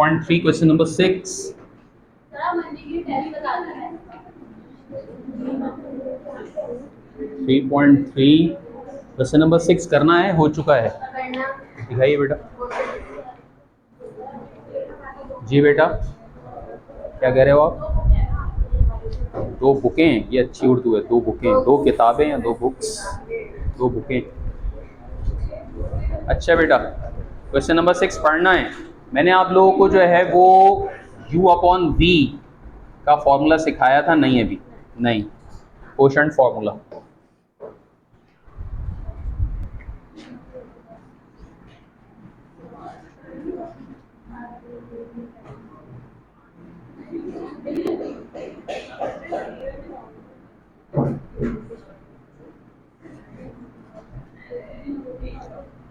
3.3 question number 6। 3.3 question number 6 करना है, हो चुका है, दिखाइए बेटा। जी बेटा, क्या कह रहे हो आप? 2 बुकें, ये अच्छी उर्दू है, 2 बुकें, 2 किताबें या 2 बुक्स? 2 बुकें। अच्छा बेटा, क्वेश्चन नंबर 6 पढ़ना है। मैंने आप लोगों को जो है वो u/v का फॉर्मूला सिखाया था, नहीं अभी नहीं, क्वोशंट फॉर्मूला।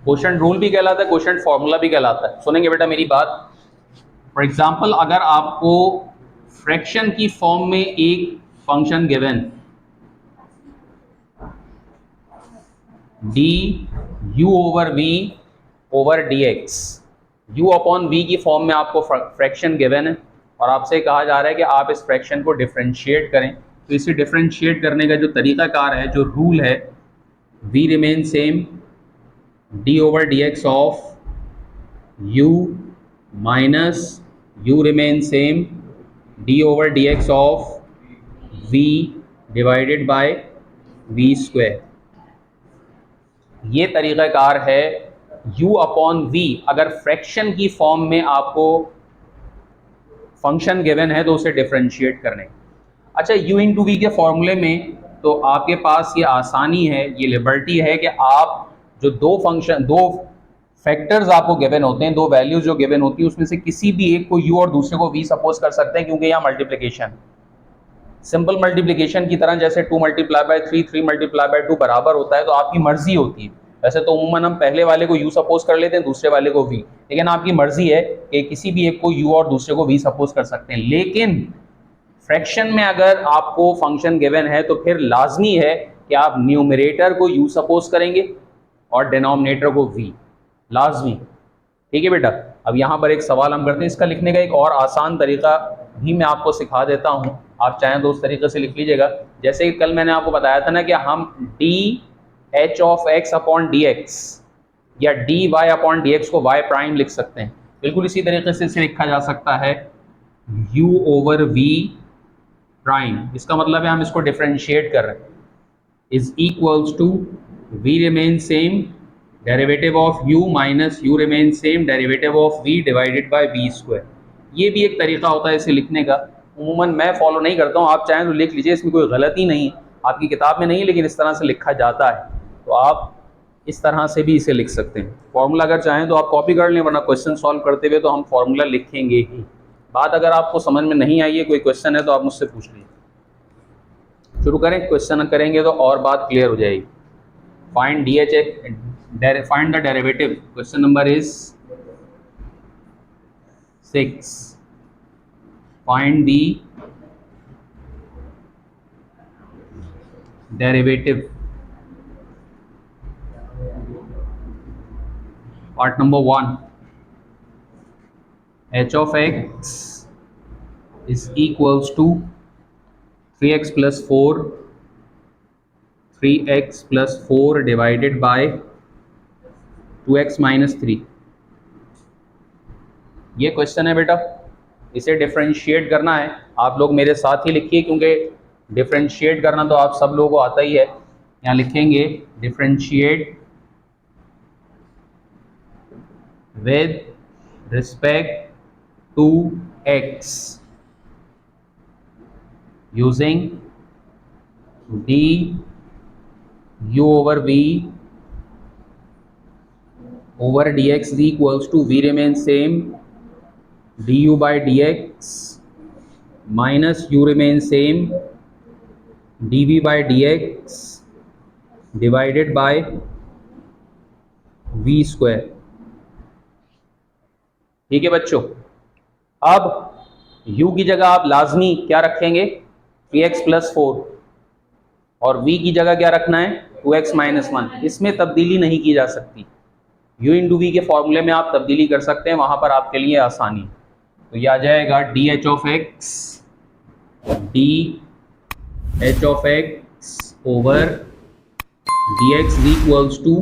क्वोशंट रूल भी कहलाता है, क्वोशंट फॉर्मूला भी कहलाता है। सुनेंगे बेटा मेरी बात। फॉर एग्जाम्पल, अगर आपको फ्रैक्शन की फॉर्म में एक function given du/v over dx, u/v की फॉर्म में आपको फ्रैक्शन गिवन है और आपसे कहा जा रहा है कि आप इस फ्रैक्शन को डिफरेंशिएट करें। तो इसे डिफरेंशिएट करने का जो तरीकाकार है, जो रूल है, v remain same, d/dx of u minus u remain same, d/dx of v divided by v square. ये तरीक़ाकार है u/v। अगर फ्रैक्शन की फॉर्म में आपको फंक्शन गिवन है तो उसे डिफरेंशिएट करने। अच्छा, u/v के फॉर्मूले में तो आपके पास ये आसानी है, ये लिबर्टी है कि आप जो दो फैक्टर्स आपको गिवन होते हैं, 2 वैल्यूज जो गिवन होती है, उसमें से किसी भी एक को u और दूसरे को v सपोज कर सकते हैं, क्योंकि यहाँ मल्टीप्लिकेशन, सिंपल मल्टीप्लिकेशन की तरह, जैसे 2 × 3 3 × 2 बराबर होता है, तो आपकी मर्जी होती है। वैसे तो उम्मन हम पहले वाले को u सपोज कर लेते हैं, दूसरे वाले को v, लेकिन आपकी मर्जी है कि किसी भी एक को u और दूसरे को v सपोज कर सकते हैं। लेकिन फ्रैक्शन में अगर आपको फंक्शन गिवन है तो फिर लाजमी है कि आप न्यूमरेटर को u सपोज करेंगे और डिनोमिनेटर को v, लाजमी। ठीक है बेटा। अब यहाँ पर एक सवाल हम करते हैं, इसका लिखने का एक और आसान तरीका भी मैं आपको सिखा देता हूँ, आप चाहें तो उस तरीके से लिख लीजिएगा। जैसे कि कल मैंने आपको बताया था ना कि हम dh/x/dx या dy/dx को y प्राइम लिख सकते हैं, बिल्कुल इसी तरीके से इसे लिखा जा सकता है u/v प्राइम। इसका मतलब है हम इसको डिफरेंशिएट कर रहे हैं, is equals to v remain same, derivative of u minus u remain same, derivative of v divided by v square. ये भी एक तरीका होता है इसे लिखने का, उमूमन मैं फॉलो नहीं करता हूँ, आप चाहें तो लिख लीजिए, इसमें कोई गलती नहीं है, आपकी किताब में नहीं, लेकिन इस तरह से लिखा जाता है, तो आप इस तरह से भी इसे लिख सकते हैं। फॉर्मूला अगर चाहें तो आप कॉपी कर लें, वरना क्वेश्चन सॉल्व करते हुए तो हम फॉर्मूला लिखेंगे ही। बात अगर आपको समझ में नहीं आई है, कोई क्वेश्चन है तो आप मुझसे पूछ लीजिए। शुरू करें, क्वेश्चन करेंगे तो और बात क्लियर हो जाएगी। Find find the derivative, question number is 6, find the derivative. Part number 1, h of x is equals to 3x plus 4 3x plus 4 divided by 2x minus 3। ये क्वेश्चन है बेटा, इसे डिफरेंशिएट करना है। आप लोग मेरे साथ ही लिखिए, क्योंकि डिफरेंशिएट करना तो आप सब लोगों को आता ही है। यहाँ लिखेंगे differentiate with respect to x using du/v over dx is equals to v remains same, du/dx minus u remains same, dv/dx divided by v square. ठीक है बच्चों, अब u की जगह आप लाजमी क्या रखेंगे, 3x plus 4, और v की जगह क्या रखना है, 2x minus 1। इसमें तब्दीली नहीं की जा सकती, u into v के फॉर्मूले में आप तब्दीली कर सकते हैं, वहां पर आपके लिए आसानी। तो ये आ जाएगा D H of X over D X equals to,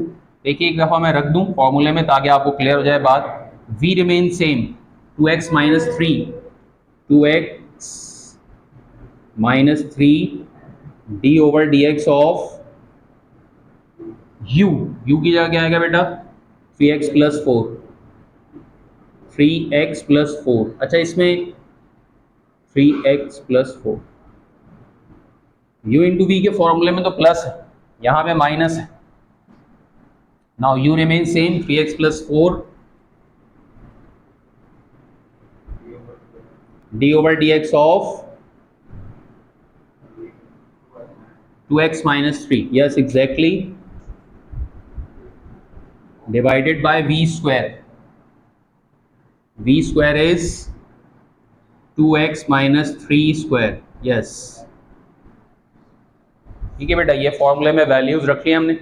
देखिए एक दफ़ा मैं रख दूं फॉर्मूले में ताकि आपको क्लियर हो जाए बात। v remain same, 2x minus three, 2x minus three D over D X of u की जगह क्या आएगा बेटा 3x plus four, 3x plus four. अच्छा इसमें 3x plus four, u into V के फॉर्मूले में तो प्लस है, यहाँ पे माइनस है। Now u remain same, 3x plus four D over D X of 2x minus three, yes exactly, divided by v square. v square is 2x minus 3 square. yes, ठीक है बेटा, ये फॉर्मूले में वैल्यूज रख लिया हमने।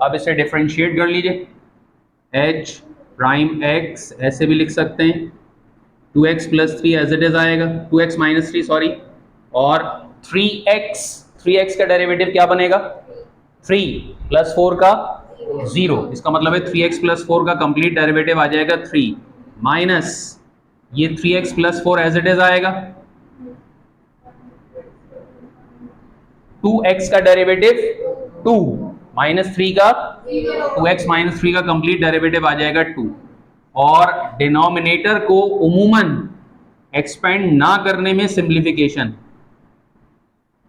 अब इसे डिफरेंशिएट कर लीजिए, h प्राइम x ऐसे भी लिख सकते हैं, 2x plus three as it is आएगा, 2x माइनस थ्री सॉरी, और 3x का डेरिवेटिव क्या बनेगा 3 प्लस 4 का 0, इसका मतलब है 3x प्लस 4 का कंप्लीट डेरिवेटिव आ जाएगा 3 माइनस ये 3x plus 4 as it is आएगा, 2x का डेरिवेटिव 2 माइनस 3 का 2x माइनस 3 का कंप्लीट डेरिवेटिव आ जाएगा 2, और डिनोमिनेटर को उमूमन एक्सपेंड ना करने में सिंप्लीफिकेशन,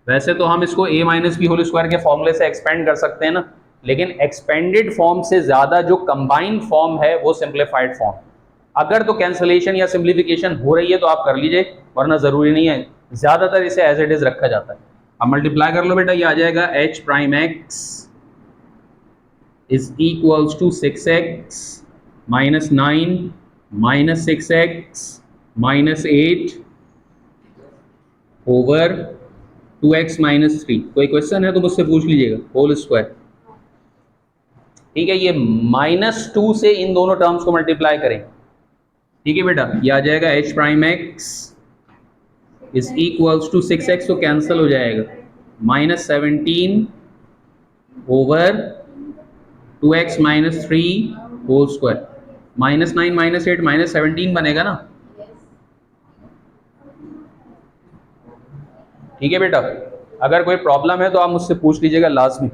वैसे तो हम इसको a minus B whole square के फॉर्मूले से एक्सपेंड कर सकते हैं ना, लेकिन एक्सपेंडेड फॉर्म से ज्यादा जो कंबाइंड फॉर्म है वो सिंप्लीफाइड फॉर्म। अगर तो कैंसलेशन या सिंप्लीफिकेशन हो रही है तो आप कर लीजिए, वरना जरूरी नहीं है, ज्यादातर इसे एज इट इज रखा जाता है। अब मल्टीप्लाई कर लो बेटा, ये आ जाएगा h prime x is equals to 6x minus 9 minus 6x minus 8 over 2x minus three. कोई क्वेश्चन है तो मुझसे पूछ लीजिएगा, होल स्क्वायर। ठीक है, ये -2 से इन दोनों टर्म्स को मल्टीप्लाई करें, ठीक है बेटा, ये आ जाएगा h prime x is equals to 6x, तो कैंसिल हो जाएगा, minus 17 over 2x minus three whole square, minus 9 minus 8 minus 17 बनेगा ना, ठीक है बेटा। अगर कोई प्रॉब्लम है तो आप मुझसे पूछ लीजिएगा लाजमी।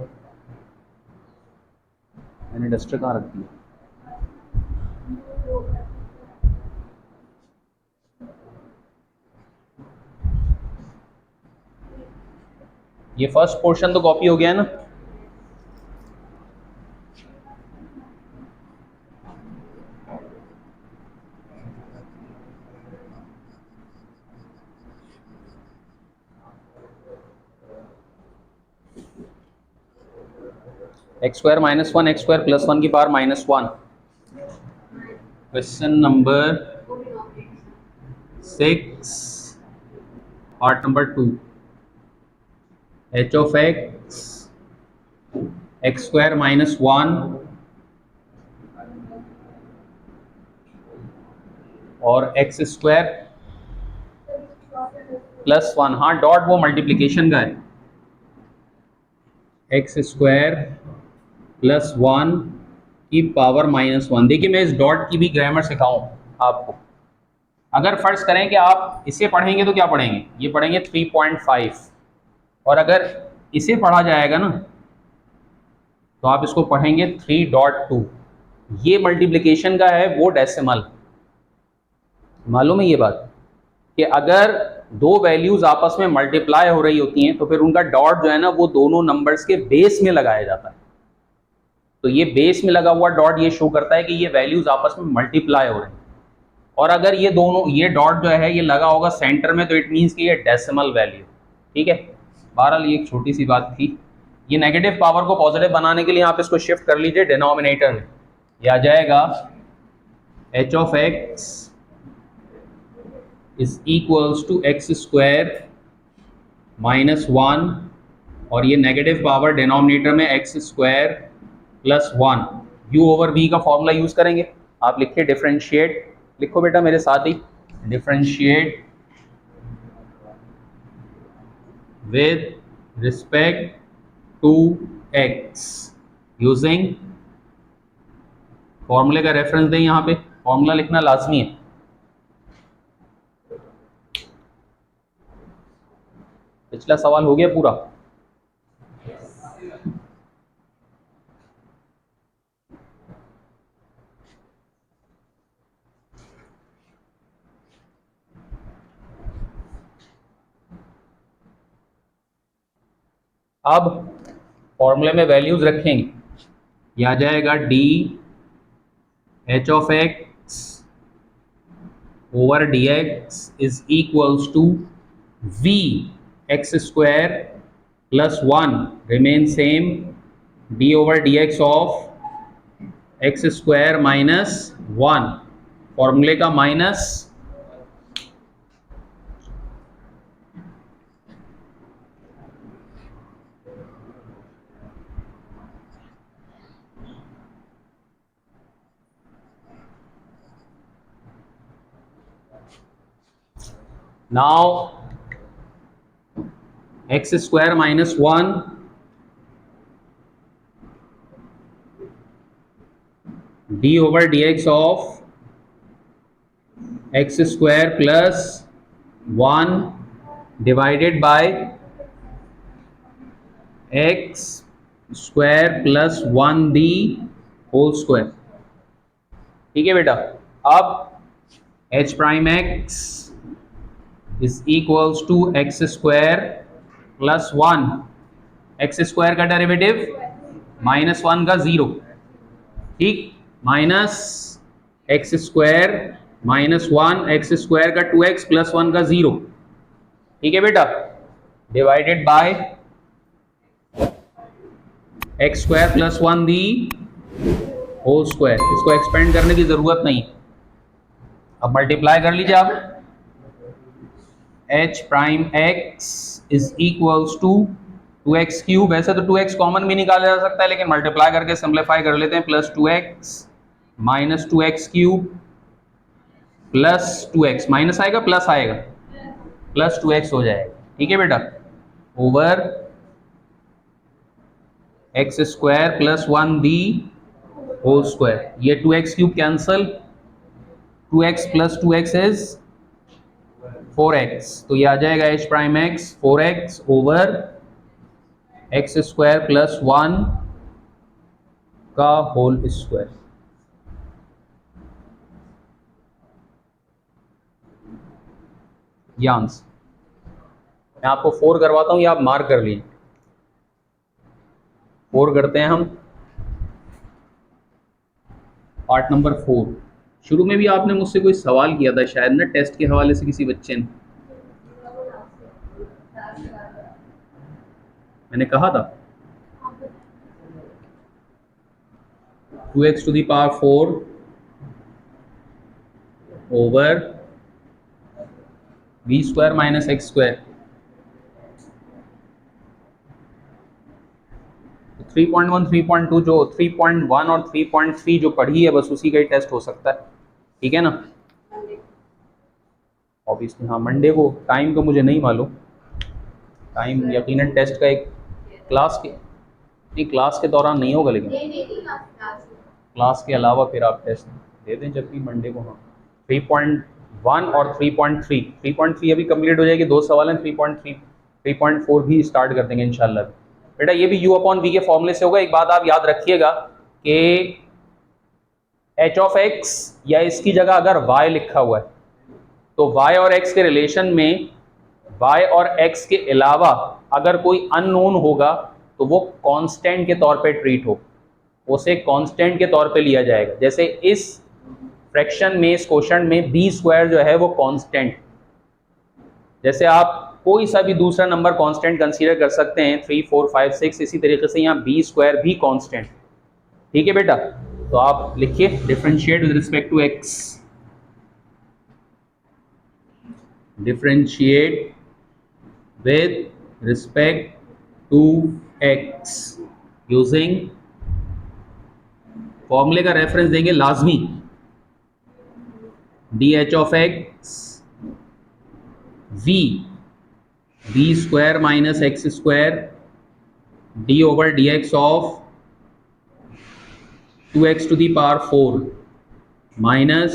मैंने डस्टर कहाँ रख दिया, ये फर्स्ट पोर्शन तो कॉपी हो गया है ना। X square minus one, x square plus one की power minus one. Question number 6 part number 2, h of x x square minus one और एक्स स्क्वायर प्लस वन, हाँ डॉट वो मल्टीप्लीकेशन का है, एक्स स्क्वायर प्लस वन की power minus one. देखिए मैं इस डॉट की भी ग्रामर सिखाऊं आपको। अगर फर्ज करें कि आप इसे पढ़ेंगे तो क्या पढ़ेंगे, ये पढ़ेंगे 3.5, और अगर इसे पढ़ा जाएगा ना तो आप इसको पढ़ेंगे 3.2। ये मल्टीप्लिकेशन का है, वो डेसिमल। मालूम है ये बात कि अगर दो वैल्यूज आपस में मल्टीप्लाई हो रही होती हैं तो फिर उनका डॉट जो है ना वो दोनों नंबर्स के बेस में लगाया जाता है। तो ये बेस में लगा हुआ डॉट ये शो करता है कि ये वैल्यूज आपस में मल्टीप्लाई हो रहे हैं, और अगर ये दोनों, ये डॉट जो है ये लगा होगा सेंटर में, तो इट मीन्स कि ये डेसिमल वैल्यू, ठीक है। बहरहाल ये एक छोटी सी बात थी। ये नेगेटिव पावर को पॉजिटिव बनाने के लिए आप इसको शिफ्ट कर लीजिए डिनोमिनेटर में, ये आ जाएगा h of x is equals to x square minus one, और ये नेगेटिव पावर डिनोमिनेटर में x square plus one, u over v का फॉर्मूला यूज करेंगे। आप लिखिए डिफरेंशिएट, लिखो बेटा मेरे साथ ही, differentiate with respect to x using फॉर्मूले का रेफरेंस दें, यहां पे फॉर्मूला लिखना लाजमी है। पिछला सवाल हो गया पूरा। अब फॉर्मूले में वैल्यूज रखेंगे, ये आ जाएगा D H of X over D X is equals to V X square plus one remain same D over D X of X square minus one, फॉर्मूले का minus now x square minus 1 d over dx of x square plus 1 divided by x square plus 1d whole square। ठीक है बेटा, अब h prime x is equals to x square plus one, x square का derivative minus one का zero, ठीक, minus X square minus one, x square का two X plus one का zero, ठीक है बेटा, divided by X square plus one the whole square. इसको expand करने की जरूरत नहीं, अब मल्टीप्लाई कर लीजिए आप, h prime x is equals to 2x cube, वैसे तो 2x कॉमन भी निकाला जा सकता है लेकिन मल्टीप्लाई करके सिंप्लीफाई कर लेते हैं, plus 2x minus 2x cube plus 2x, minus आएगा प्लस आएगा, प्लस 2x हो जाएगा, ठीक है बेटा, over X square plus one the whole square. ये 2x cube cancel, 2x plus 2x is 4x, तो ये आ जाएगा h prime x 4x over X square plus one का होल स्क्वायर। ये आंसर, मैं आपको 4 करवाता हूं, ये आप मार्क कर लीजिए, 4 करते हैं हम, पार्ट नंबर 4। शुरू में भी आपने मुझसे कोई सवाल किया था शायद ना, टेस्ट के हवाले से किसी बच्चे ने, मैंने कहा था 2x to the power 4 over v square minus X square. 3.1 3.2 जो 3.1 और 3.3 जो पढ़ी है बस उसी का ही टेस्ट हो सकता है, ठीक है ना, ऑब्वियसली हाँ मंडे को, टाइम का मुझे नहीं मालूम, टाइम यकीनन टेस्ट का एक क्लास के, नहीं क्लास के दौरान नहीं होगा लेकिन क्लास के अलावा फिर आप टेस्ट दे दें जब भी मंडे को। हाँ 3.1 और 3.3, 3.3 अभी कंप्लीट हो जाएगी, 2 सवाल हैं, 3.3 3.4 भी स्टार्ट कर देंगे इंशाल्लाह। बेटा ये भी u अपॉन वी के फॉर्मूले से होगा। एक बात आप याद रखिएगा कि h ऑफ x या इसकी जगह अगर y लिखा हुआ है तो y और x के रिलेशन में y और x के अलावा अगर कोई अननोन होगा तो वो कांस्टेंट के तौर पे ट्रीट हो, उसे कांस्टेंट के तौर पे लिया जाएगा। जैसे इस फ्रैक्शन में, इस क्वोशंट में b स्क्वायर जो है वो कांस्टेंट, जैसे आप कोई सा भी दूसरा नंबर कांस्टेंट कंसीडर कर सकते हैं 3 4 5 6, इसी तरीके से यहाँ b स्क्वायर भी कांस्टेंट, ठीक है बेटा। तो आप लिखिए differentiate with respect to x, differentiate with respect to x using, फॉर्मूले का रेफरेंस देंगे लाजमी, D H of X V B square minus X square D over D X of 2x to the power 4 minus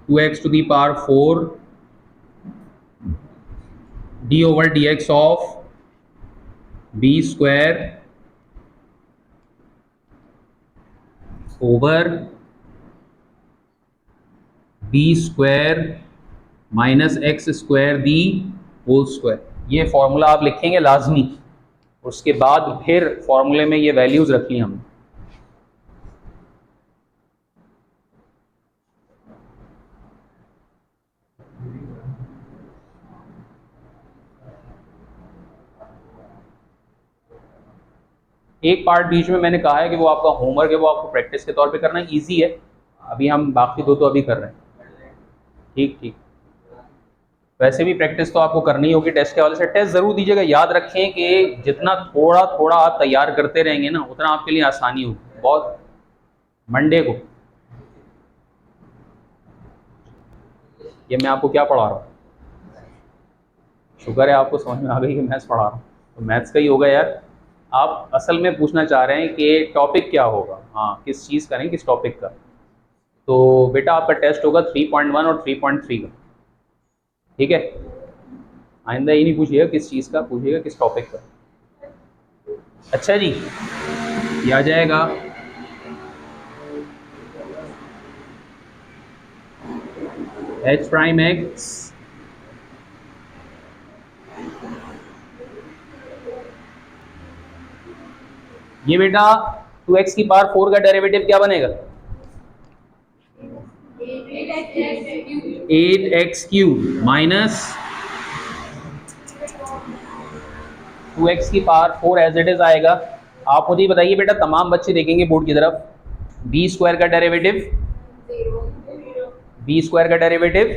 2x to the power 4 d over dx of b square over b square minus X square the whole square. ये formula आप लिखेंगे लाजमी, उसके बाद फिर फॉर्मूले में ये वैल्यूज रखी हमने। एक पार्ट बीच में मैंने कहा है कि वो आपका होमवर्क है, वो आपको प्रैक्टिस के तौर पे करना है, ईजी है। अभी हम बाकी दो तो अभी कर रहे हैं। ठीक ठीक, वैसे भी प्रैक्टिस तो आपको करनी होगी टेस्ट के हवाले से। टेस्ट ज़रूर दीजिएगा। याद रखें कि जितना थोड़ा थोड़ा आप तैयार करते रहेंगे ना, उतना आपके लिए आसानी होगी बहुत। मंडे को ये मैं आपको क्या पढ़ा रहा हूँ, शुक्र है आपको समझ में आ गई कि मैथ्स पढ़ा रहा हूँ, तो मैथ्स का ही होगा यार। आप असल में पूछना चाह रहे हैं कि टॉपिक क्या होगा, हाँ किस चीज़ का, नहीं किस टॉपिक का। तो बेटा आपका टेस्ट होगा 3.1 और 3.3 का, ठीक है। आइंदा ये नहीं पूछिएगा किस चीज़ का, पूछिएगा किस टॉपिक का। अच्छा जी, ये आ जाएगा एच प्राइम एक्स ये बेटा 2x की पावर 4 का डेरिवेटिव क्या बनेगा? 8x क्यूब माइनस 2x की पावर 4 एज इट इज आएगा। आप मुझे बताइए बेटा, तमाम बच्चे देखेंगे बोर्ड की तरफ, बी स्क्वायर का डेरिवेटिव, बी स्क्वायर का डेरिवेटिव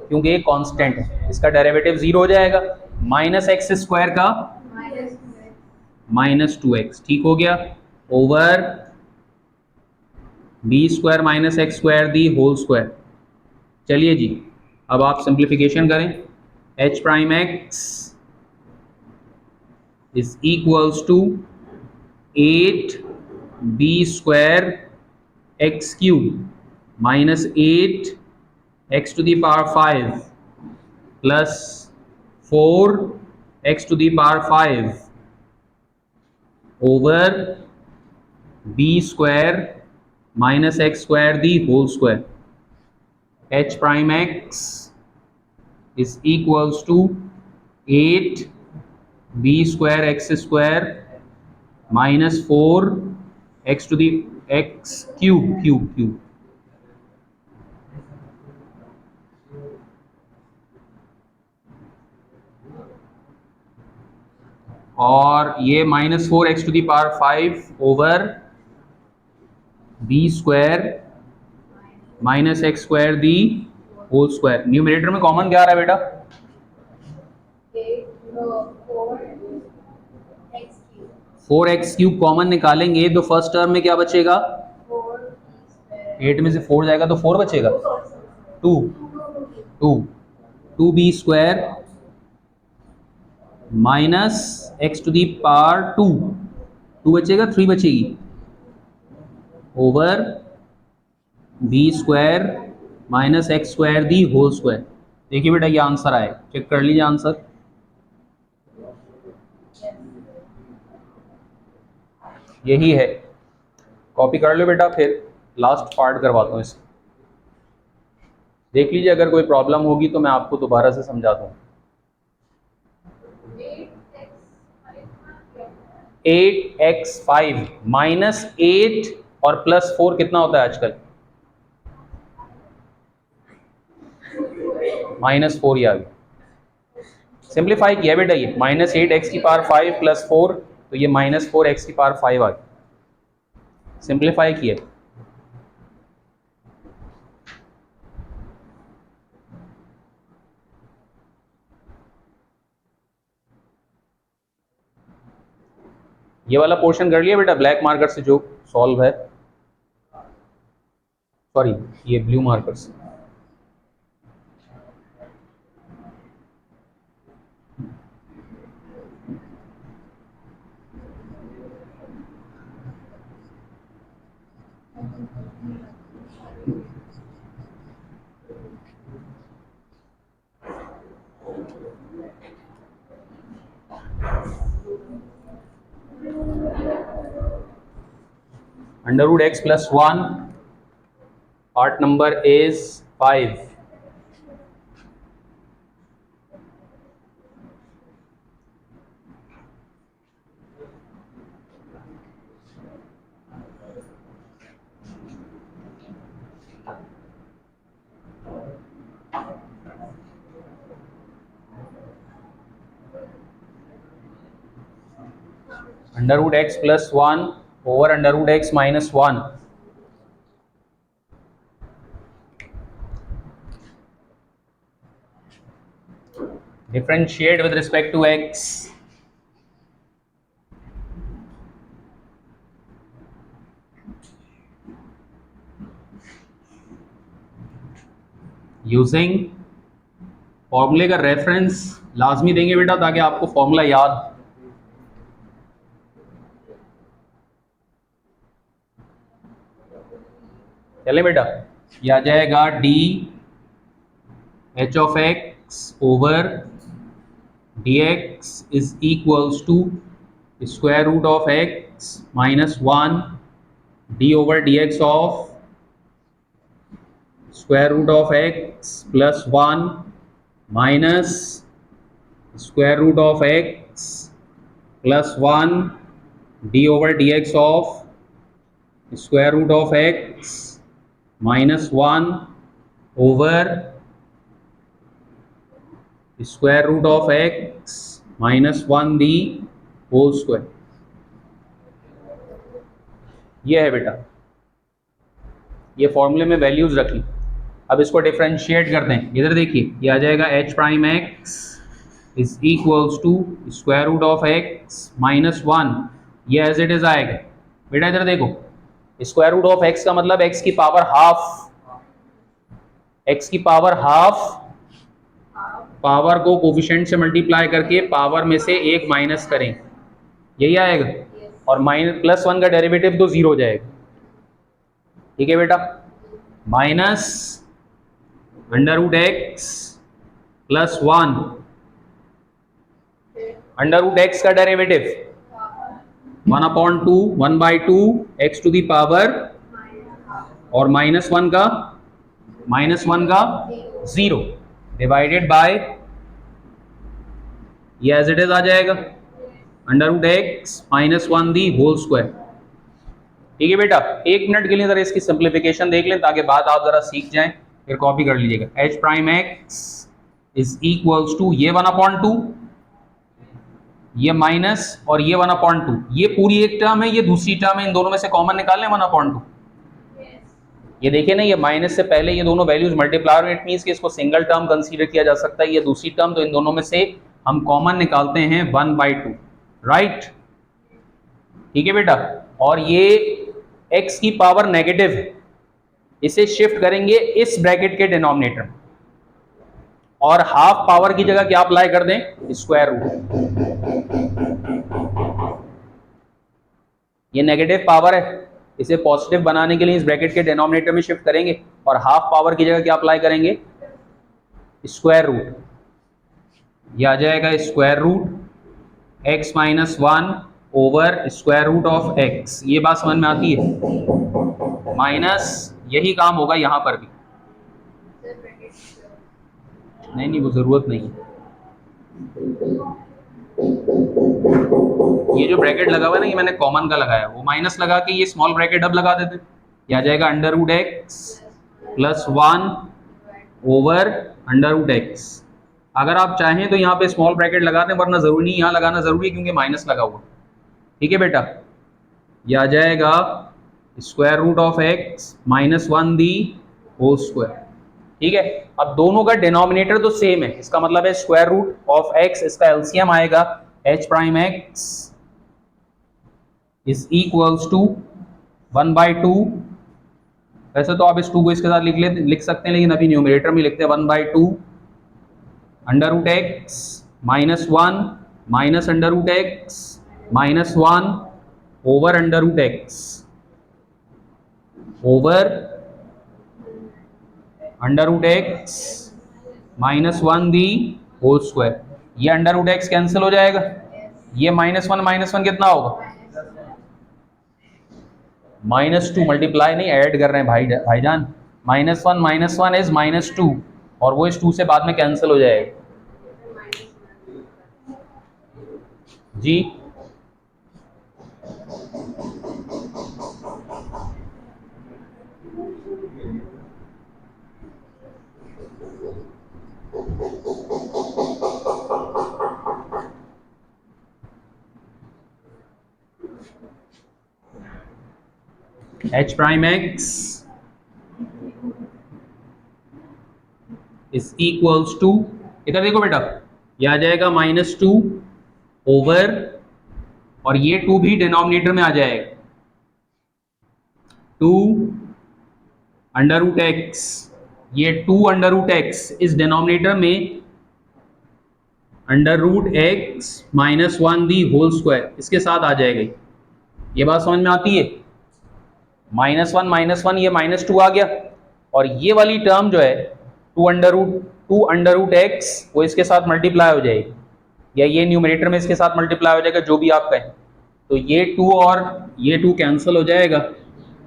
क्योंकि ये कांस्टेंट है, इसका डेरिवेटिव 0 हो जाएगा। माइनस एक्स स्क्वायर का माइनस 2x, ठीक हो गया, over B square minus X square the whole square. चलिए जी, अब आप सिंप्लीफिकेशन करें। H prime X is equals to 8 B square X cube minus 8 X to the power 5 plus 4 X to the power 5 over B square minus X square the whole square. H prime X is equals to 8 B square X square minus 4 X to the X cube cube cube और ये minus 4 X to the power 5 over B square minus X square the whole square. Numerator में common क्या आ रहा है बेटा? 4x cube common निकालेंगे तो फर्स्ट टर्म में क्या बचेगा? 8 में से 4 जाएगा तो 4 बचेगा, 2 B square minus X to the power 2 बचेगा, 3 बचेगी over B square minus X square the whole square. देखिए बेटा ये आंसर आए, चेक कर लीजिए आंसर। यही है, कॉपी कर लो बेटा, फिर लास्ट पार्ट करवाता हूँ इसको। देख लीजिए, अगर कोई प्रॉब्लम होगी तो मैं आपको दोबारा से समझा दूँ। 8x5 माइनस 8 और प्लस 4 कितना होता है आजकल? -4 ही आ गया। सिंप्लीफाई किया बेटा, ये -8x की पावर 5 प्लस 4, तो ये -4x की पावर 5 आ गया। सिंप्लीफाई किया, ये वाला पोर्शन कर लिया बेटा ब्लैक मार्कर से जो सॉल्व है, सॉरी ये ब्लू मार्कर से। Under root x plus 1, part number is 5. Under root x plus 1 over under root x minus 1. Differentiate with respect to x. Using फॉर्मूले का रेफरेंस लाजमी देंगे बेटा, ताकि आपको फॉर्मूला याद. चले बेटा, ये आ जाएगा D H of X over D X is equals to square root of X minus 1 D over D X of square root of X plus 1 minus square root of X plus 1 D over D X of square root of X minus 1 over square root of X minus 1 the whole square. ये है बेटा, ये फॉर्मूले में values रखी. अब इसको differentiate करते हैं. इधर देखिए, ये आ जाएगा H prime X is equals to square root of X minus 1. ये एज इट इज आएगा बेटा. इधर देखो, स्क्वायर रूट ऑफ एक्स का मतलब एक्स की पावर हाफ. एक्स की पावर हाफ, पावर को कोफिशिएंट से मल्टीप्लाई करके पावर में से एक माइनस करें, यही आएगा. और माइनस प्लस 1 का डेरिवेटिव तो 0 हो जाएगा. ठीक है बेटा. Minus under root x plus 1, under root x का derivative 1/2, 1/2 x to the power, और माइनस 1 का 0 डिवाइडेड बाय, ये एज इट इज आ जाएगा under root x minus 1 the whole square. ठीक है बेटा. 1 मिनट के लिए जरा इसकी सिंप्लीफिकेशन देख लें, ताकि बात आप जरा सीख जाएं, फिर कॉपी कर लीजिएगा. H prime X is equals to ये 1/2, ये माइनस और ये 1/2. ये पूरी एक टर्म है, ये दूसरी टर्म है. इन दोनों में से कॉमन निकाल लें 1/2. ये देखिए ना, ये माइनस से पहले ये दोनों वैल्यूज मल्टीप्लाई हो, इट मींस कि इसको सिंगल टर्म कंसीडर किया जा सकता है. ये दूसरी टर्म, तो इन दोनों में से हम कॉमन निकालते हैं 1/2. राइट. ठीक है बेटा. और ये x की पावर नेगेटिव है, इसे शिफ्ट करेंगे इस ब्रैकेट के डिनोमिनेटर में, और हाफ पावर की जगह क्या अप्लाई कर दें, स्क्वायर रूट. ये नेगेटिव पावर है, इसे पॉजिटिव बनाने के लिए इस ब्रैकेट के डिनोमिनेटर में शिफ्ट करेंगे, और हाफ पावर की जगह क्या अप्लाई करेंगे, स्क्वायर रूट. ये आ जाएगा square root x minus 1 over square root of X. ये बात समझ में आती है. माइनस, यही काम होगा यहां पर भी. नहीं, वो जरूरत नहीं. ये जो ब्रैकेट लगा हुआ है ना, ये मैंने कॉमन का लगाया, वो माइनस लगा के ये स्मॉल ब्रैकेट अब लगा देते. ये आ जाएगा under root x plus 1 over under root X. अगर आप चाहें तो यहाँ पे स्मॉल ब्रैकेट लगा दें, वरना जरूरी नहीं यहाँ लगाना जरूरी है, क्योंकि माइनस लगा हुआ. ठीक है बेटा. ये आ जाएगा square root of X minus 1 the whole square. ठीक है. अब दोनों का डिनोमिनेटर तो सेम है, इसका मतलब है स्क्वायर रूट ऑफ एक्स, इसका एलसीएम आएगा H prime X is equals to 1/2. वैसे तो आप इस 2 को इसके साथ लिख सकते हैं, लेकिन अभी न्यूमरेटर में लिखते हैं 1/2 under root x minus 1 minus under root x minus 1 over under root X over under root x minus 1 the whole square. ये अंडर रूट एक्स कैंसिल हो जाएगा. ये माइनस वन कितना होगा, -2 मल्टीप्लाई नहीं ऐड कर रहे हैं भाईजान। -1 इज -2 और वो इस 2 से बाद में कैंसिल हो जाएगा जी। h prime x is equals to, इधर देखो बेटा, ये आ जाएगा -2 ओवर, और ये 2 भी डिनोमिनेटर में आ जाएगा, 2 अंडर रूट एक्स, ये 2 अंडर रूट एक्स इस डिनोमिनेटर में under root X -1 the whole square इसके साथ आ जाएगा। ये बात समझ में आती है? -1 ये -2 आ गया, और ये वाली टर्म जो है 2 अंडर रूट एक्स वो इसके साथ मल्टीप्लाई हो जाएगी, या ये न्यूमरेटर में इसके साथ मल्टीप्लाई हो जाएगा, जो भी आप कहें। तो ये 2 और ये 2 कैंसिल हो जाएगा,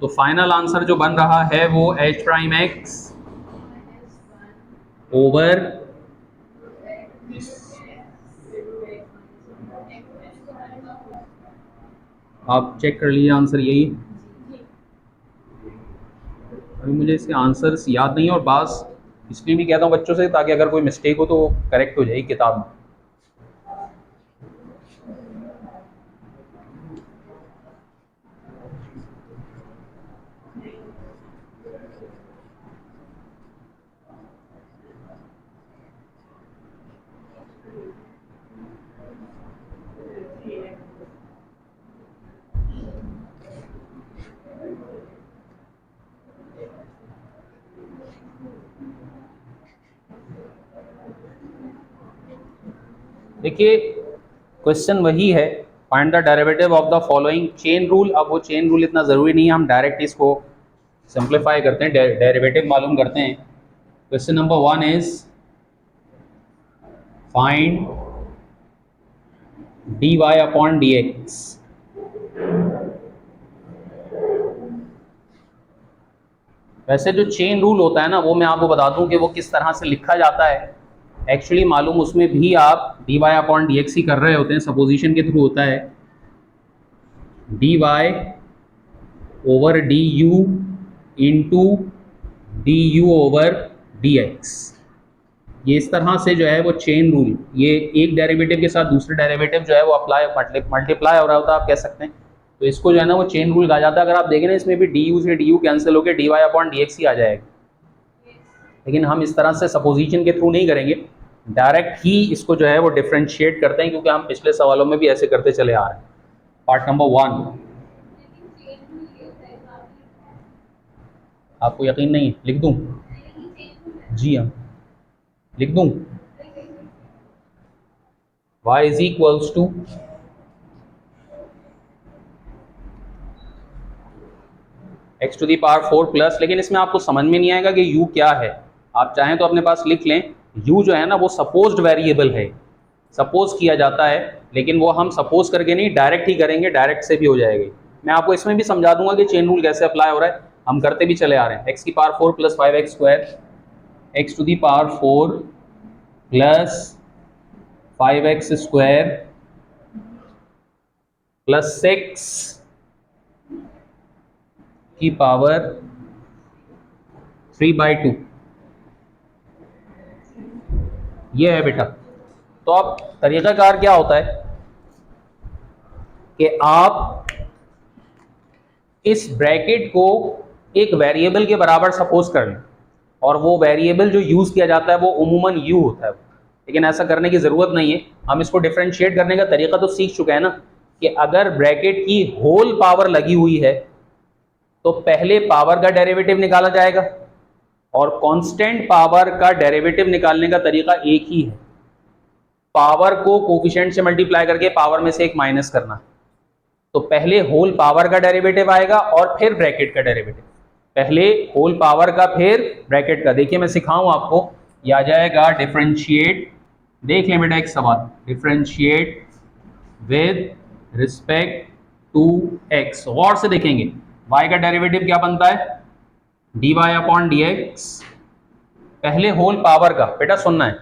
तो फाइनल आंसर जो बन रहा है वो h प्राइम एक्स ओवर, आप चेक कर लीजिए आंसर यही। अभी मुझे इसके आंसर्स याद नहीं है, और बास इसलिए भी कहता हूँ बच्चों से ताकि अगर कोई मिस्टेक हो तो करेक्ट हो जाए किताब में। देखिए क्वेश्चन वही है, find the derivative of the following chain rule. अब वो चेन रूल इतना ज़रूरी नहीं है, हम डायरेक्ट इसको सिंप्लीफाई करते हैं, डेरिवेटिव मालूम करते हैं। Question number 1 is find dy upon dx। वैसे जो चेन रूल होता है ना, वो मैं आपको बता दूं कि वो किस तरह से लिखा जाता है। एक्चुअली मालूम उसमें भी आप dy अपॉन dx ही कर रहे होते हैं, सपोजिशन के थ्रू होता है, dy over du into du over dx। ये इस तरह से जो है वो चेन रूल, ये एक डेरिवेटिव के साथ दूसरे डेरिवेटिव जो है वो अप्लाई मल्टीप्लाई हो रहा होता है, आप कह सकते हैं। तो इसको जो है ना वो चेन रूल कहा जाता है। अगर आप देखें ना, इसमें भी du से du कैंसिल होकर dy अपॉन dx ही आ जाएगा, लेकिन हम इस तरह से सपोजिशन के थ्रू नहीं करेंगे, डायरेक्ट ही इसको जो है वो डिफ्रेंशिएट करते हैं, क्योंकि हम पिछले सवालों में भी ऐसे करते चले आ रहे हैं। पार्ट नंबर 1, आपको यकीन नहीं है? लिख दूं? जी हाँ, लिख दूं? y is equals to x to the power 4 plus, लेकिन इसमें आपको समझ में नहीं आएगा कि u क्या है। आप चाहें तो अपने पास लिख लें, u जो है ना वो सपोज्ड वेरिएबल है, सपोज किया जाता है, लेकिन वो हम सपोज करके नहीं डायरेक्ट ही करेंगे, डायरेक्ट से भी हो जाएगी। मैं आपको इसमें भी समझा दूंगा कि चेन रूल कैसे अप्लाई हो रहा है, हम करते भी चले आ रहे हैं। x की power 4 plus 5x square, x to the power 4 plus 5x square plus 6 की पावर 3/2, ये है बेटा। तो अब तरीक़ाकार क्या होता है कि आप इस ब्रैकेट को एक वेरिएबल के बराबर सपोज कर लें, और वो वेरिएबल जो यूज़ किया जाता है वो उमूमन u होता है, लेकिन ऐसा करने की ज़रूरत नहीं है। हम इसको डिफ्रेंशिएट करने का तरीका तो सीख चुके हैं ना, कि अगर ब्रैकेट की होल पावर लगी हुई है तो पहले पावर का डेरिवेटिव निकाला जाएगा, और कांस्टेंट पावर का डेरिवेटिव निकालने का तरीका एक ही है, पावर को कोफिशिएंट से मल्टीप्लाई करके पावर में से एक माइनस करना। तो पहले होल पावर का डेरिवेटिव आएगा और फिर ब्रैकेट का डेरिवेटिव, पहले होल पावर का फिर ब्रैकेट का। देखिए मैं सिखाऊं आपको, यह आ जाएगा डिफरेंशिएट, देख लें बेटा एक सवाल, differentiate with respect to x। गौर से देखेंगे, y का डेरिवेटिव क्या बनता है, dy अपॉन dx, पहले होल पावर का, बेटा सुनना है,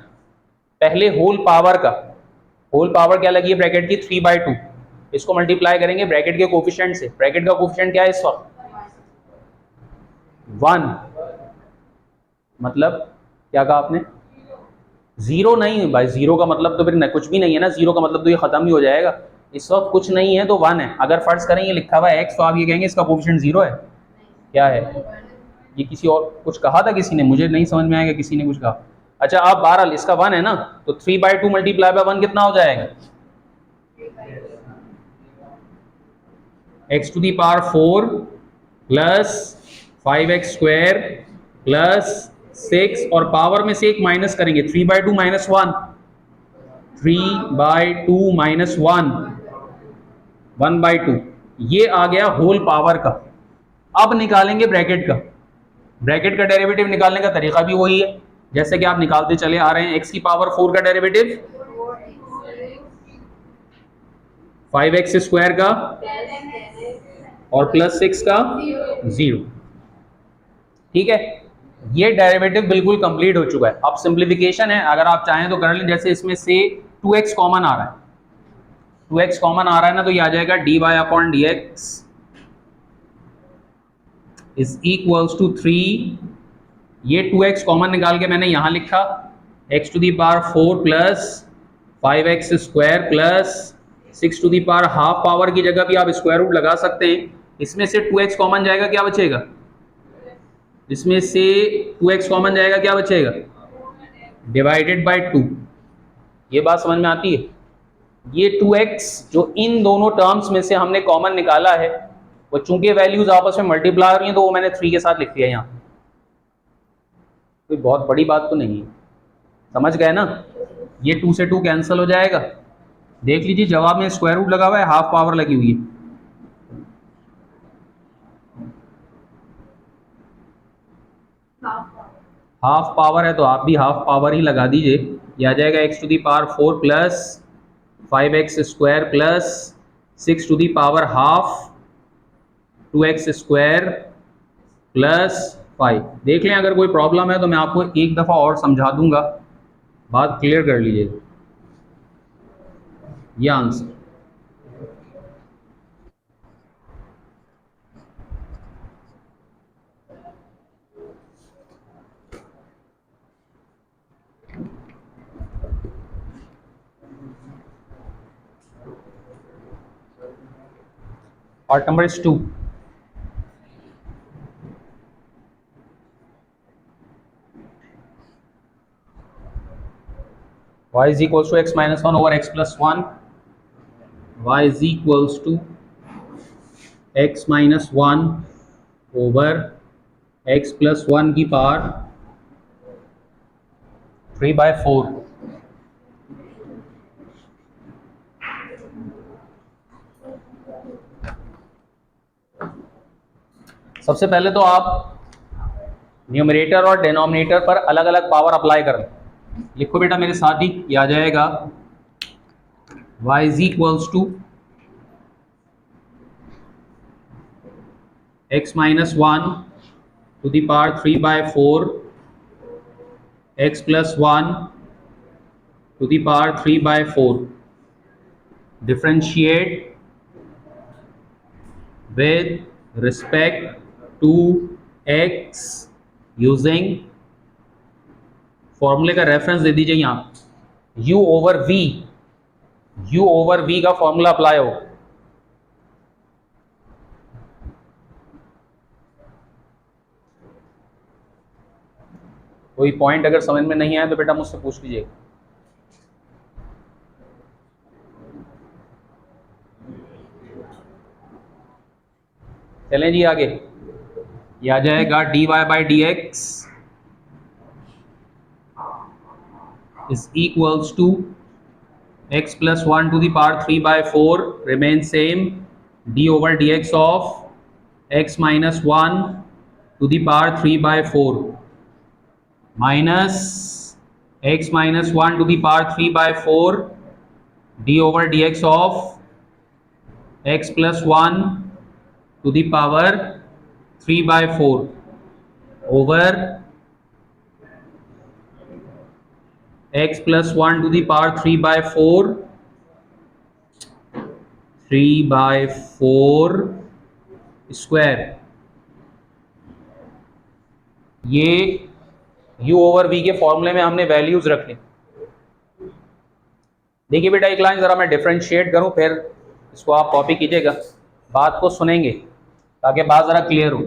पहले होल पावर का, होल पावर क्या लगी है ब्रैकेट की 3/2, इसको मल्टीप्लाई करेंगे ब्रैकेट के कोफिशिएंट से, ब्रैकेट का कोफिशिएंट क्या है इस वक्त 1, मतलब क्या कहा आपने, जीरो नहीं भाई, जीरो का मतलब तो फिर कुछ भी नहीं है ना, जीरो का मतलब तो ये खत्म ही हो जाएगा, इस वक्त कुछ नहीं है तो 1 है, अगर फर्ज करें ये लिखा हुआ है x तो आप ये कहेंगे इसका कोफिशिएंट 0 है, क्या है ये, किसी और कुछ कहा था किसी ने, मुझे नहीं समझ में आएगा, किसी ने कुछ कहा, अच्छा आप बहरहाल इसका 1 है ना, तो 3/2 मल्टीप्लाई बाय 1 कितना हो जाएगा, x to the power 4 plus 5x square plus 6, और पावर में से एक माइनस करेंगे, 3/2 माइनस 1, 3/2 माइनस 1, 1/2, ये आ गया होल पावर का। अब निकालेंगे ब्रैकेट का, ब्रैकेट का डेरिवेटिव निकालने का तरीका भी वही है जैसे कि आप निकालते चले आ रहे हैं, x की पावर 4 का डेरिवेटिव 5x स्क्वायर का और प्लस 6 का 0, ठीक है, ये डेरिवेटिव बिल्कुल कंप्लीट हो चुका है। अब सिंप्लीफिकेशन है, अगर आप चाहें तो कर लें, जैसे इसमें से 2x कॉमन आ रहा है, 2x कॉमन आ रहा है ना, तो ये आ जाएगा dy upon dx is equals to 3, ये 2x कॉमन निकाल के मैंने यहाँ लिखा, x to the power 4 plus 5x square plus 6 to the power half power की जगह भी आप स्क्वायर रूट लगा सकते हैं, इसमें से 2x कॉमन जाएगा, क्या बचेगा, इसमें से 2x कॉमन जाएगा, क्या बचेगा, डिवाइडेड बाय 2, ये बात समझ में आती है, ये 2x जो इन दोनों टर्म्स में से हमने कॉमन निकाला है, वो चूंकि वैल्यूज आपस में मल्टीप्लाई हो रही हैं तो वो मैंने 3 के साथ लिख दिया यहाँ, कोई बहुत बड़ी बात तो नहीं है, समझ गए ना, ये 2 से 2 कैंसिल हो जाएगा, देख लीजिए जवाब में स्क्वायर रूट लगा हुआ है, हाफ पावर लगी हुई है, हाफ पावर है तो आप भी हाफ पावर ही लगा दीजिए, ये आ जाएगा x to the power 4 plus 5x square plus 6 to the power half 2x square plus 5, देख लें अगर कोई प्रॉब्लम है तो मैं आपको एक दफ़ा और समझा दूंगा, बात क्लियर कर लीजिए, ये answer. Part number is 2. Y is equals to x minus 1 over x plus 1. Y is equals to x minus 1 over x plus 1 की पावर 3/4। सबसे पहले तो आप न्यूमरेटर और डिनोमिनेटर पर अलग अलग पावर अप्लाई कर लें, लिखो बेटा मेरे साथ ही, ये आ जाएगा y is equals to x minus 1 to the power 3/4 x plus 1 to the power 3/4, differentiate with respect to x using फॉर्मूले का रेफरेंस दे दीजिए यहाँ, u ओवर v का फॉर्मूला अप्लाई हो, कोई पॉइंट अगर समझ में नहीं आया तो बेटा मुझसे पूछ लीजिए। चलें जी आगे, ये आ जाएगा dy by D x is equals to x plus 1 to the power 3/4 remains same, d over dx of x minus 1 to the power 3/4 minus x minus 1 to the power 3/4 d over dx of x plus 1 to the power 3/4 over x plus 1 to the power 3/4 3/4 square. ये u over v के फॉर्मूले में हमने values रख ली। देखिए बेटा एक line जरा मैं डिफरेंशिएट करूं, फिर इसको आप कॉपी कीजिएगा, बात को सुनेंगे ताकि बात जरा क्लियर हो।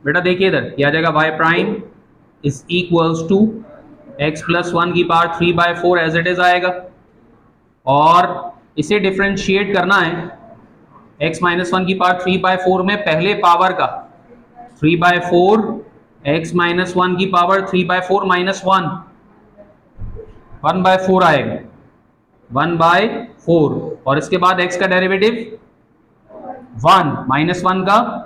बेटा देखिए इधर क्या आ जाएगा, y prime is equals to x plus 1 की पावर 3/4 एज इट इज आएगा, और इसे डिफरेंशिएट करना है x माइनस 1 की पावर 3/4 में पहले पावर का 3/4 x माइनस 1 की पावर 3/4 माइनस 1/4 आएगा 1/4, और इसके बाद x का डेरिवेटिव 1 माइनस 1 का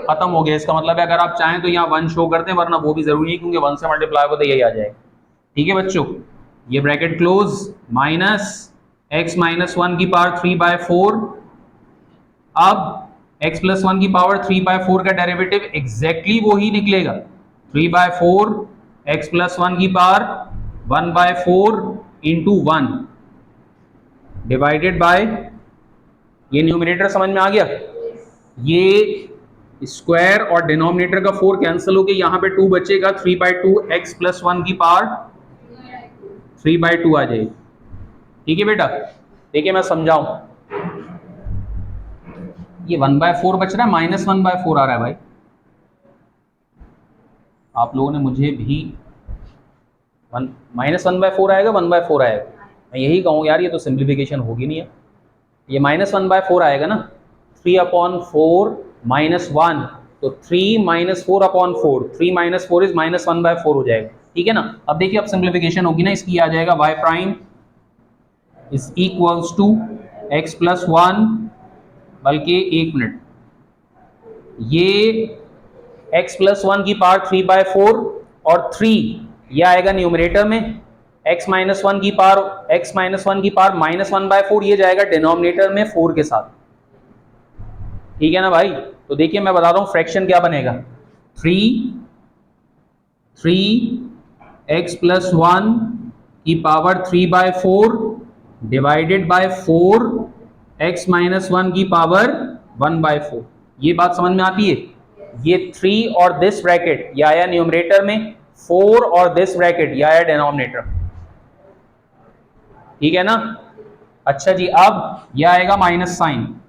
खत्म हो गया। इसका मतलब है अगर आप चाहें तो यहाँ 1 शो कर दें, वरना वो भी जरूरी है क्योंकि 1 से मल्टीप्लाई हो तो यही आ जाएगा। ठीक है बच्चों, ये bracket close, minus x minus 1 की पावर 3/4, अब x प्लस 1 की पावर 3/4 का डेरिवेटिव एग्जैक्टली वो ही निकलेगा 3/4 x प्लस 1 की पावर 1/4 इंटू 1 डिवाइडेड बाय, ये न्यूमरेटर समझ में आ गया, ये स्क्वायर और डिनोमिनेटर का 4 कैंसिल होकर यहां पे 2 बचेगा, 3/2 x प्लस 1 की पावर 3/2 आ जाएगी। ठीक है बेटा, देखिए मैं समझाऊं, ये 1/4 बच रहा है, माइनस 1/4 आ रहा है भाई। आप लोगों ने मुझे भी माइनस 1/4 आएगा, 1/4 आएगा, मैं यही कहूँ यार ये तो सिंप्लीफिकेशन होगी नहीं है, ये माइनस 1/4 आएगा ना, 3/4 माइनस 1, तो 3 माइनस 4/4, 3 माइनस 4 इज माइनस 1/4 हो जाएगा। ठीक है ना, अब देखिए अब सिंप्लीफिकेशन होगी ना इसकी, आ जाएगा y prime is equals to x plus 1, बल्कि एक मिनट, ये x प्लस 1 की पावर 3/4 और 3 ये आएगा न्यूमरेटर में, x माइनस 1 की पावर माइनस 1/4 ये जाएगा डिनोमिनेटर में 4 के साथ। ठीक है ना भाई, तो देखिए मैं बता रहा हूं फ्रैक्शन क्या बनेगा, 3x प्लस 1 की power 3/4 divided by 4x minus 1 की पावर 1/4। ये बात समझ में आती है, ये 3 और दिस ब्रैकेट ये आया न्यूमरेटर में, 4 और दिस ब्रैकेट ये आया डिनोमिनेटर। ठीक है ना, अच्छा जी, अब ये आएगा माइनस साइन,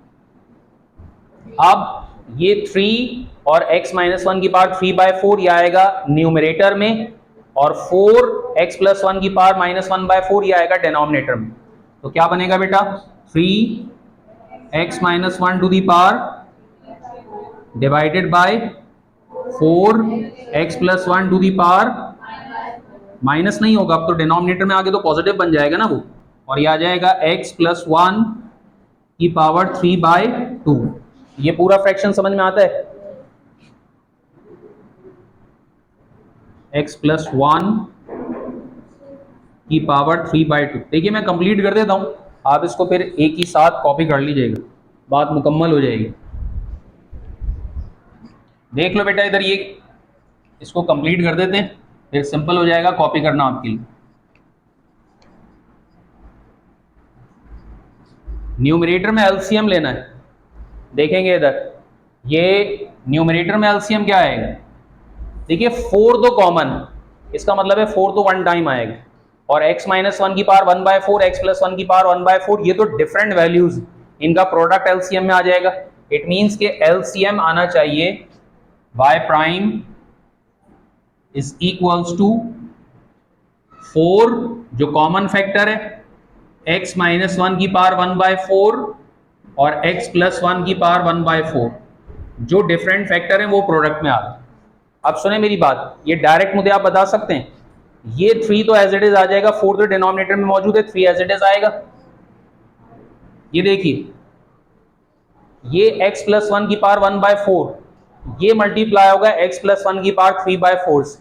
अब ये 3 और x माइनस 1 की पावर 3/4 ये आएगा न्यूमरेटर में, और 4x प्लस 1 की पावर माइनस 1/4 ये आएगा डिनोमिनेटर में। तो क्या बनेगा बेटा, 3x minus 1 to the power divided by 4x plus 1 to the power, minus नहीं होगा अब तो डिनोमिनेटर में आगे तो पॉजिटिव बन जाएगा ना वो, और ये आ जाएगा x प्लस 1 की पावर 3/2। ये पूरा फ्रैक्शन समझ में आता है, x प्लस 1 की पावर 3/2। देखिए मैं कंप्लीट कर देता हूं, आप इसको फिर एक ही साथ कॉपी कर लीजिएगा, बात मुकम्मल हो जाएगी। देख लो बेटा इधर, ये इसको कंप्लीट कर देते हैं, फिर सिंपल हो जाएगा कॉपी करना आपके लिए। न्यूमरेटर में एलसीएम लेना है, देखेंगे इधर, ये न्यूमरेटर में एलसीएम क्या आएगा, देखिए 4 तो कॉमन, इसका मतलब है 4 तो 1 टाइम आएगा, और x माइनस 1 की पावर 1/4, x प्लस 1 की पावर 1/4, ये तो डिफरेंट वैल्यूज, इनका प्रोडक्ट एलसीएम में आ जाएगा। इट मींस के एलसीएम आना चाहिए y prime is equals to 4 जो कॉमन फैक्टर है, x माइनस 1 की पावर 1/4 और x प्लस 1 की पावर 1/4, जो डिफरेंट फैक्टर है वो प्रोडक्ट में आ रहा है। अब सुने मेरी बात, ये डायरेक्ट मुझे आप बता सकते हैं, ये 3 तो एज इट इज आ जाएगा, 4 तो डिनोमिनेटर में मौजूद है, 3 एज इट इज आएगा। ये देखिए, ये x प्लस 1 की पावर 1/4 ये मल्टीप्लाई होगा x प्लस 1 की पावर 3/4 से,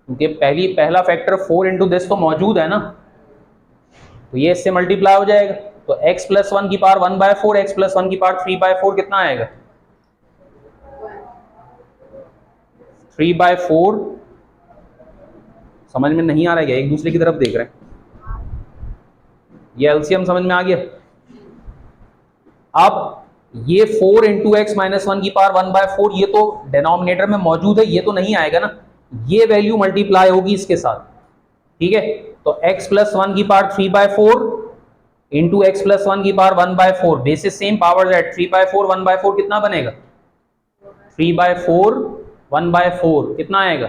क्योंकि पहला फैक्टर 4 इंटू दिस तो मौजूद है ना, तो ये इससे मल्टीप्लाई हो जाएगा, तो x प्लस 1 की पावर 1/4 x प्लस 1 की पावर 3/4 कितना आएगा, 3/4, समझ में नहीं आ रहा है क्या? एक दूसरे की तरफ देख रहे हैं। ये एलसीएम समझ में आ गया। अब ये 4 इंटू एक्स माइनस वन की पावर 1/4, ये तो डिनोमिनेटर में मौजूद है, ये तो नहीं आएगा ना, ये वैल्यू मल्टीप्लाई होगी इसके साथ, ठीक है। तो x प्लस वन की power 3/4 into x plus one की power 1/4, basis same, power z, 3/4 1/4 कितना बनेगा? 3/4 1/4 कितना आएगा?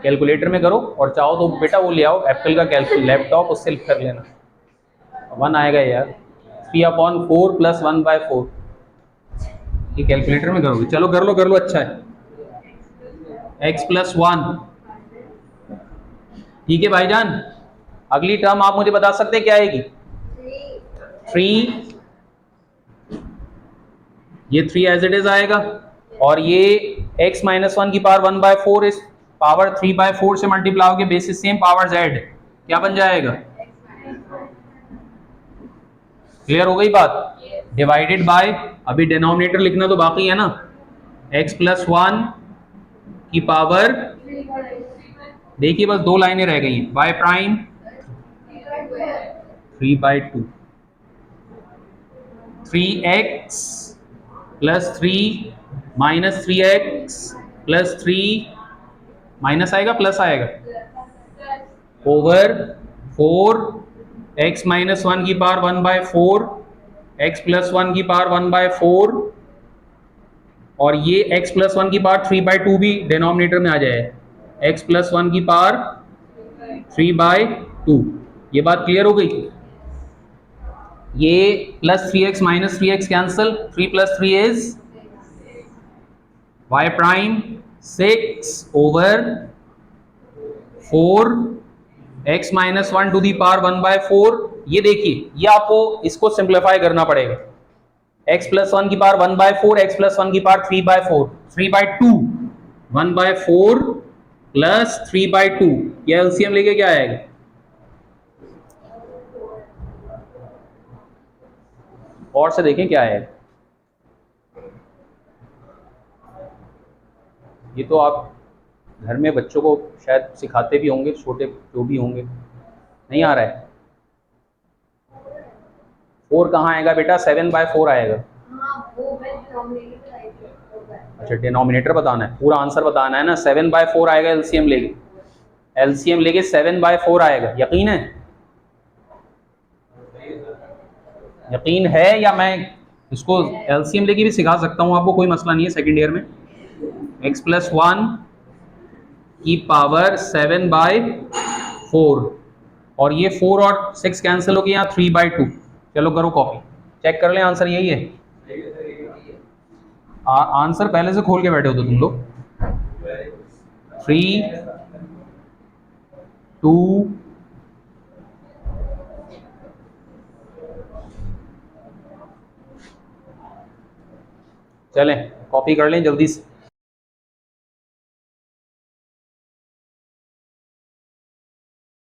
कैलकुलेटर में करो, और चाहो तो बेटा वो ले आओ एप्पल का कैलकुलेटर लैपटॉप, उससे कर लेना, 1 आएगा यार। 3/4 प्लस 1/4, ये कैलकुलेटर में करोगे? चलो कर लो, अच्छा है। x प्लस वन, ठीक है भाईजान। अगली टर्म आप मुझे बता सकते हैं क्या आएगी? 3, ये 3 एज इट इज आएगा, और ये x माइनस वन की पावर 1/4 इस पावर 3/4 से मल्टीप्लाई होगी, बेसिस सेम, पावर z, क्या बन जाएगा? क्लियर हो गई बात? डिवाइडेड बाय, अभी डिनोमिनेटर लिखना तो बाकी है ना, x प्लस वन की पावर, देखिए बस 2 लाइनें रह गई हैं, y prime 3/2, 3x plus 3 minus 3x plus 3, minus आएगा प्लस आएगा, ओवर 4 x माइनस वन की पावर 1/4 x प्लस वन की पावर 1/4, और ये x प्लस वन की पावर 3/2 भी डिनोमिनेटर में आ जाए, x प्लस वन की पावर 3/2। ये बात क्लियर हो गई? ये plus 3x minus 3x cancel, 3 plus 3 is y prime 6 over 4 x minus one to the power 1/4। ये देखिए, ये आपको इसको सिंप्लीफाई करना पड़ेगा, x प्लस वन की पावर 1/4, x प्लस वन की पावर 3/4, 3/2, 1/4 प्लस 3/2, ये एलसीएम लेके क्या आएगा? और से देखें क्या है। ये तो आप घर में बच्चों को शायद सिखाते भी होंगे, छोटे जो भी होंगे। नहीं आ रहा है? 4 कहाँ आएगा बेटा? 7/4 आएगा। अच्छा, डिनोमिनेटर बताना है, पूरा आंसर बताना है ना। 7/4 आएगा एलसीएम लेके, एलसीएम लेके 7/4 आएगा। यकीन है? यकीन है, या मैं इसको एलसीएम लेके भी सिखा सकता हूँ आपको, कोई मसला नहीं है। सेकेंड ईयर में x प्लस वन की पावर 7/4, और ये 4 और 6 कैंसिल हो गया, यहाँ 3/2। चलो करो कॉपी, चेक कर लें, आंसर यही है। आंसर पहले से खोल के बैठे हो तो तुम लोग। 3, 2, चलें कॉपी कर लें जल्दी से।